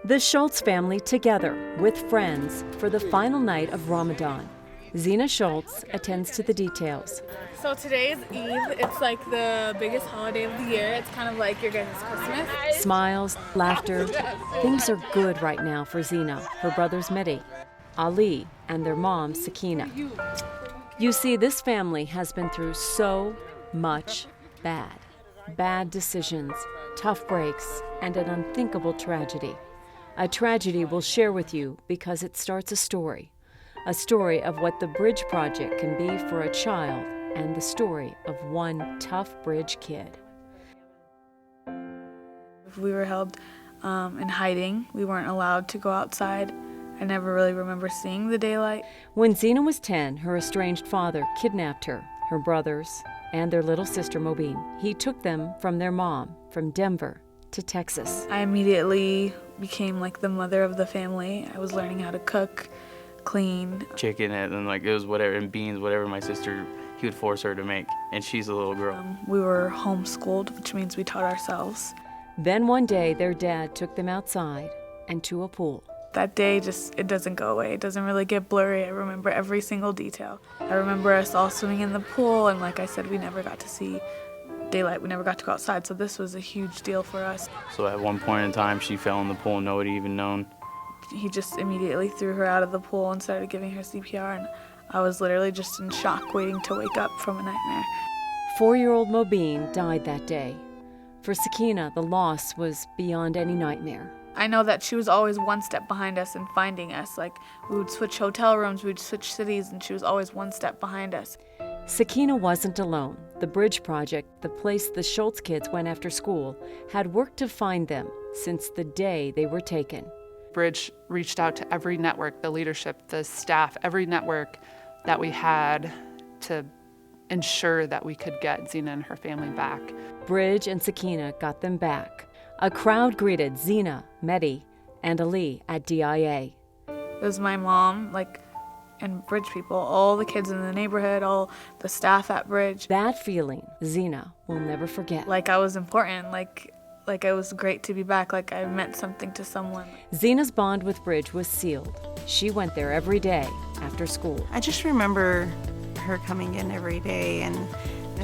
The Schultz family together with friends for the final night of Ramadan. Zeenat Schultz attends to the details. So today is Eid. It's like the biggest holiday of the year. It's kind of like your guys' Christmas. Smiles, laughter. Things are good right now for Zeenat, her brothers Mehdi, Ali, and their mom, Sakina. You see, this family has been through so much bad decisions, tough breaks, and an unthinkable tragedy. A tragedy we'll share with you because it starts a story of what the Bridge Project can be for a child and the story of one tough bridge kid. We were held in hiding. We weren't allowed to go outside. I never really remember seeing the daylight. When Zeenat was 10, her estranged father kidnapped her brothers, and their little sister Mobeen. He took them from their mom, from Denver to Texas. I immediately became like the mother of the family. I was learning how to cook, clean. Chicken and like it was whatever, and beans, whatever my sister, he would force her to make, and she's a little girl. We were homeschooled, which means we taught ourselves. Then one day their dad took them outside and to a pool. That day it doesn't go away. It doesn't really get blurry. I remember every single detail. I remember us all swimming in the pool, and like I said, we never got to see daylight. We never got to go outside, so this was a huge deal for us. So at one point in time, she fell in the pool, nobody even known. He just immediately threw her out of the pool and started giving her CPR, and I was literally just in shock, waiting to wake up from a nightmare. 4-year-old Mobeen died that day. For Sakina, the loss was beyond any nightmare. I know that she was always one step behind us in finding us. Like, we would switch hotel rooms, we would switch cities, and she was always one step behind us. Sakina wasn't alone. The Bridge Project, the place the Schultz kids went after school, had worked to find them since the day they were taken. Bridge reached out to every network, the leadership, the staff, every network that we had to ensure that we could get Zeenat and her family back. Bridge and Sakina got them back. A crowd greeted Zeenat, Mehdi, and Ali at DIA. It was my mom, and Bridge people, all the kids in the neighborhood, all the staff at Bridge. That feeling, Zeenat will never forget. Like I was important, like it was great to be back, like I meant something to someone. Zeenat's bond with Bridge was sealed. She went there every day after school. I just remember her coming in every day, and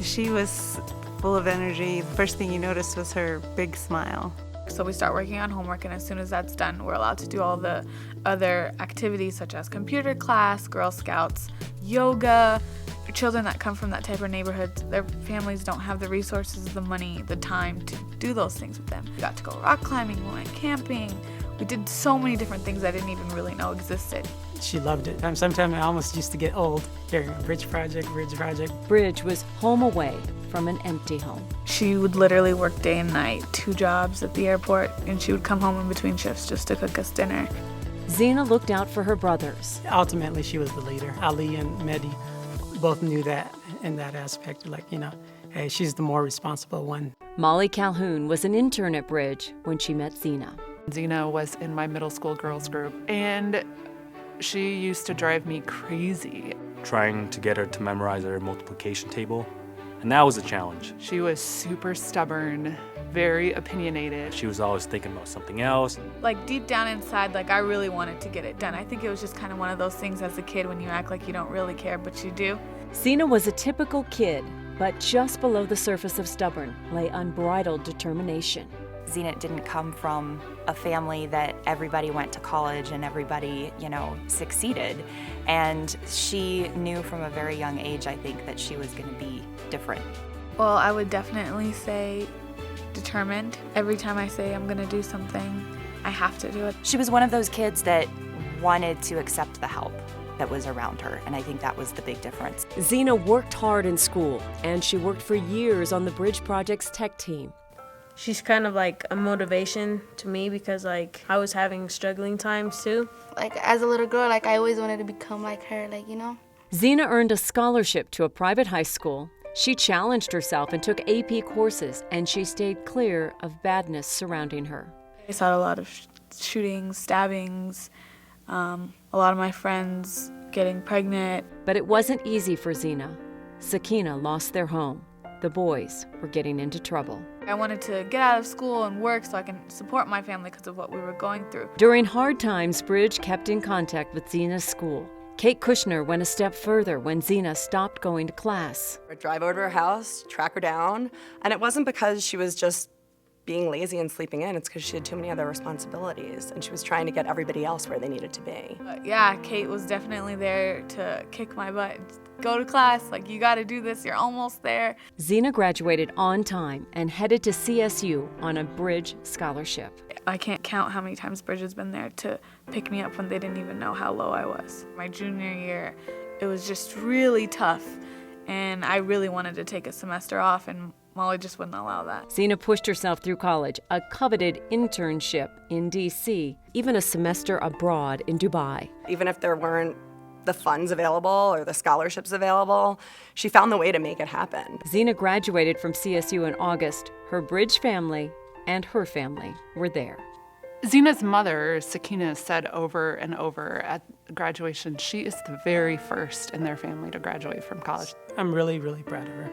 she was full of energy. The first thing you noticed was her big smile. So we start working on homework, and as soon as that's done, we're allowed to do all the other activities such as computer class, Girl Scouts, yoga. Children that come from that type of neighborhood, their families don't have the resources, the money, the time to do those things with them. We got to go rock climbing, we went camping. We did so many different things I didn't even really know existed. She loved it. Sometimes I almost used to get old hearing Bridge Project. Bridge was home away from an empty home. She would literally work day and night, 2 jobs at the airport, and she would come home in between shifts just to cook us dinner. Zeenat looked out for her brothers. Ultimately, she was the leader. Ali and Mehdi both knew that in that aspect, hey, she's the more responsible one. Molly Calhoun was an intern at Bridge when she met Zeenat. Zeenat was in my middle school girls group, and she used to drive me crazy. Trying to get her to memorize her multiplication table, and that was a challenge. She was super stubborn, very opinionated. She was always thinking about something else. Like deep down inside, I really wanted to get it done. I think it was just kind of one of those things as a kid when you act like you don't really care, but you do. Zeenat was a typical kid, but just below the surface of stubborn lay unbridled determination. Zeenat didn't come from a family that everybody went to college and everybody, succeeded. And she knew from a very young age, I think, that she was going to be different. Well, I would definitely say determined. Every time I say I'm going to do something, I have to do it. She was one of those kids that wanted to accept the help that was around her, and I think that was the big difference. Zeenat worked hard in school, and she worked for years on the Bridge Project's tech team. She's kind of like a motivation to me because I was having struggling times too. As a little girl, I always wanted to become like her, Zeenat earned a scholarship to a private high school. She challenged herself and took AP courses, and she stayed clear of badness surrounding her. I saw a lot of shootings, stabbings, a lot of my friends getting pregnant. But it wasn't easy for Zeenat. Sakina lost their home. The boys were getting into trouble. I wanted to get out of school and work so I can support my family because of what we were going through. During hard times, Bridge kept in contact with Zeenat's school. Kate Kushner went a step further when Zeenat stopped going to class. I'd drive over to her house, track her down, and it wasn't because she was just being lazy and sleeping in. It's because she had too many other responsibilities, and she was trying to get everybody else where they needed to be. But yeah, Kate was definitely there to kick my butt. Go to class, like, you gotta do this, you're almost there. Zeenat graduated on time and headed to CSU on a Bridge scholarship. I can't count how many times Bridge has been there to pick me up when they didn't even know how low I was. My junior year, it was just really tough, and I really wanted to take a semester off, and Molly just wouldn't allow that. Zeenat pushed herself through college, a coveted internship in D.C., even a semester abroad in Dubai. Even if there weren't the funds available or the scholarships available, she found the way to make it happen. Zeenat graduated from CSU in August. Her Bridge family and her family were there. Zeenat's mother, Sakina, said over and over at graduation, she is the very first in their family to graduate from college. I'm really, really proud of her.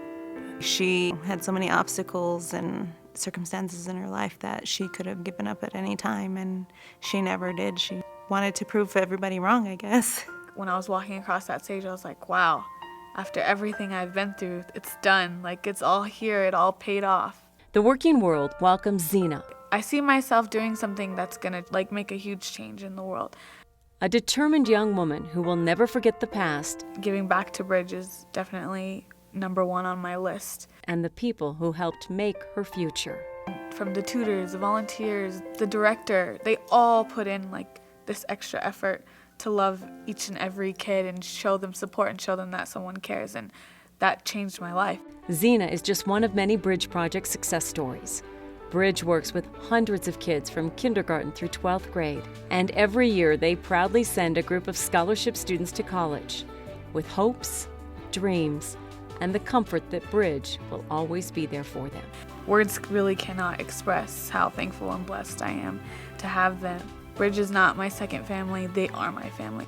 She had so many obstacles and circumstances in her life that she could have given up at any time, and she never did. She wanted to prove everybody wrong, I guess. When I was walking across that stage, I was like, wow, after everything I've been through, it's done. Like, it's all here, it all paid off. The working world welcomes Zeenat. I see myself doing something that's gonna make a huge change in the world. A determined young woman who will never forget the past. Giving back to Bridge is definitely #1 on my list. And the people who helped make her future. From the tutors, the volunteers, the director, they all put in this extra effort to love each and every kid and show them support and show them that someone cares, and that changed my life. Zeenat is just one of many Bridge Project success stories. Bridge works with hundreds of kids from kindergarten through 12th grade, and every year they proudly send a group of scholarship students to college with hopes, dreams, and the comfort that Bridge will always be there for them. Words really cannot express how thankful and blessed I am to have them. Bridge is not my second family, they are my family.